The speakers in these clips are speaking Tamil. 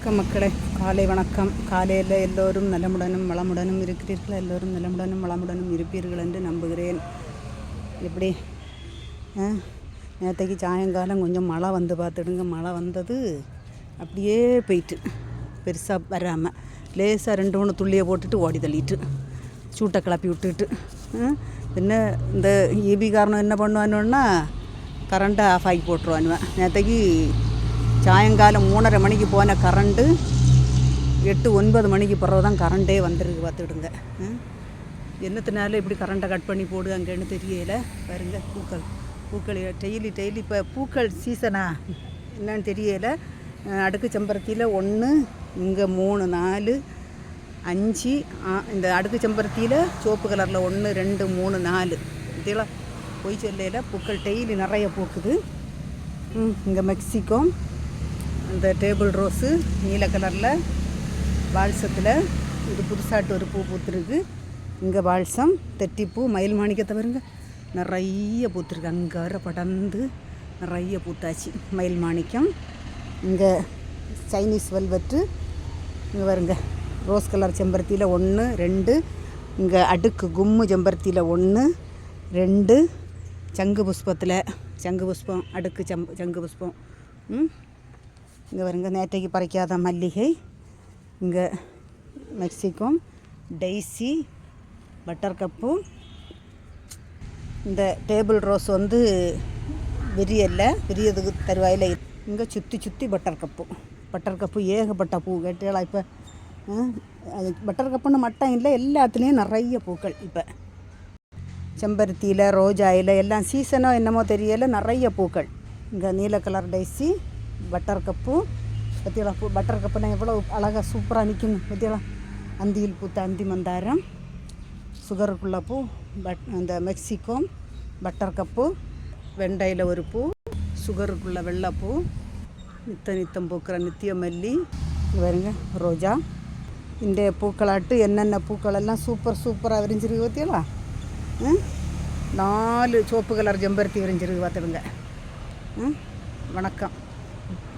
வணக்கம் மக்களே, காலை வணக்கம். காலையில் எல்லோரும் நலமுடனும் வளமுடனும் இருக்கிறீர்கள். எல்லோரும் நலமுடனும் வளமுடனும் இருப்பீர்கள் என்று நம்புகிறேன். எப்படி நேற்றைக்கு சாயங்காலம் கொஞ்சம் மழை வந்து பார்த்துடுங்க. மழை வந்தது அப்படியே போயிட்டு பெருசாக வராமல் லேசாக 2-3 துள்ளியை போட்டுட்டு ஓடி தள்ளிட்டு சூட்டை கிளப்பி விட்டுட்டு பின்ன இந்த ஈபி காரணம் என்ன பண்ணுவானுன்னா கரண்ட்டை ஆஃப் ஆகி போட்டுருவானுவேன். நேற்றைக்கு சாயங்காலம் 3:30 மணிக்கு போன கரண்ட்டு 8-9 மணிக்கு பிறகு தான் கரண்ட்டே வந்துருக்கு பார்த்துடுங்க. என்னத்தினால இப்படி கரண்ட்டை கட் பண்ணி போடு அங்கேன்னு தெரியலை. பாருங்க, பூக்கள் டெய்லி இப்போ பூக்கள் சீசனா என்னன்னு தெரியலை. அடுக்கு செம்பருத்தியில் 1, இங்கே 3, 4, 5, இந்த அடுக்கு செம்பருத்தியில் சிவப்பு கலரில் 1, 2, 3, 4 இதெல்லாம் போய் சொல்லையில் பூக்கள் டெய்லி நிறைய பூக்குது. இங்கே மெக்சிகோ இந்த டேபிள் ரோஸு நீல கலரில் பால்சத்தில் இது புதுசாட்டு ஒரு பூ பூத்துருக்கு. இங்கே பால்சம், தெட்டிப்பூ, மயில் மாணிக்கத்தை பாருங்க நிறைய பூத்துருக்கு. அங்கே வர படர்ந்து நிறைய பூத்தாச்சு மயில் மாணிக்கம். இங்கே சைனீஸ் வெல்வெட்டு, இங்கே வருங்க ரோஸ் கலர் செம்பருத்தியில் 1, 2, இங்கே அடுக்கு கும்மு செம்பருத்தியில் 1, 2, சங்கு புஷ்பம் அடுக்கு சங்கு புஷ்பம். இங்கே வருங்க நேற்றைக்கு பறிக்காத மல்லிகை. இங்கே மெக்சிகோ, டெய்ஸி, பட்டர் கப்பு. இந்த டேபிள் ரோஸ் வந்து விரியதுக்கு தருவாயில். இங்கே சுற்றி பட்டர் கப்பு ஏகப்பட்ட பூ கேட்டீங்களா. இப்போ அது பட்டர் கப்புன்னு மட்டும் இல்லை, எல்லாத்துலேயும் நிறைய பூக்கள். இப்போ செம்பருத்தியில், ரோஜாயில் எல்லாம் சீசனோ என்னமோ தெரியலை, நிறைய பூக்கள். இங்கே நீல கலர் டெய்ஸி, பட்டர் கப்பு பற்றியலா பூ. பட்டர் கப்புனா எவ்வளோ அழகாக சூப்பராக நிற்கும் பற்றியலாம். அந்தியில் பூத்த அந்தி மந்தாரம், சுகருக்குள்ள பூ, இந்த மெக்சிகோ, பட்டர் கப்பு, வெண்டையில் ஒரு பூ, சுகருக்குள்ள வெள்ளைப்பூ, நித்தம் பூக்கிற நித்திய மல்லி. வருங்க ரோஜா. இந்த பூக்களாட்டு என்னென்ன பூக்களெல்லாம் சூப்பராக விரிஞ்சிருக்கு பார்த்தியலா. 4 சிவப்பு கலர் செம்பருத்தி விரிஞ்சிருக்கு பார்த்துடுங்க. வணக்கம்.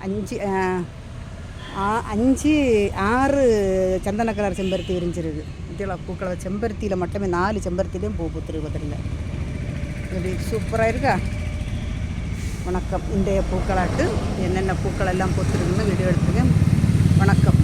6 சந்தன கலர் செம்பருத்தி விரிஞ்சிருக்கு. இதெல்லாம் பூக்களை செம்பருத்தியில் மட்டுமே 4 செம்பருத்திலையும் பூ பூத்துருக்கு பார்த்துடுங்க. இப்படி சூப்பராக இருக்கா. வணக்கம். இன்றைய பூக்களாட்டு என்னென்ன பூக்கள் எல்லாம் பூத்துருக்குன்னு வீடியோ எடுத்துருக்கேன். வணக்கம்.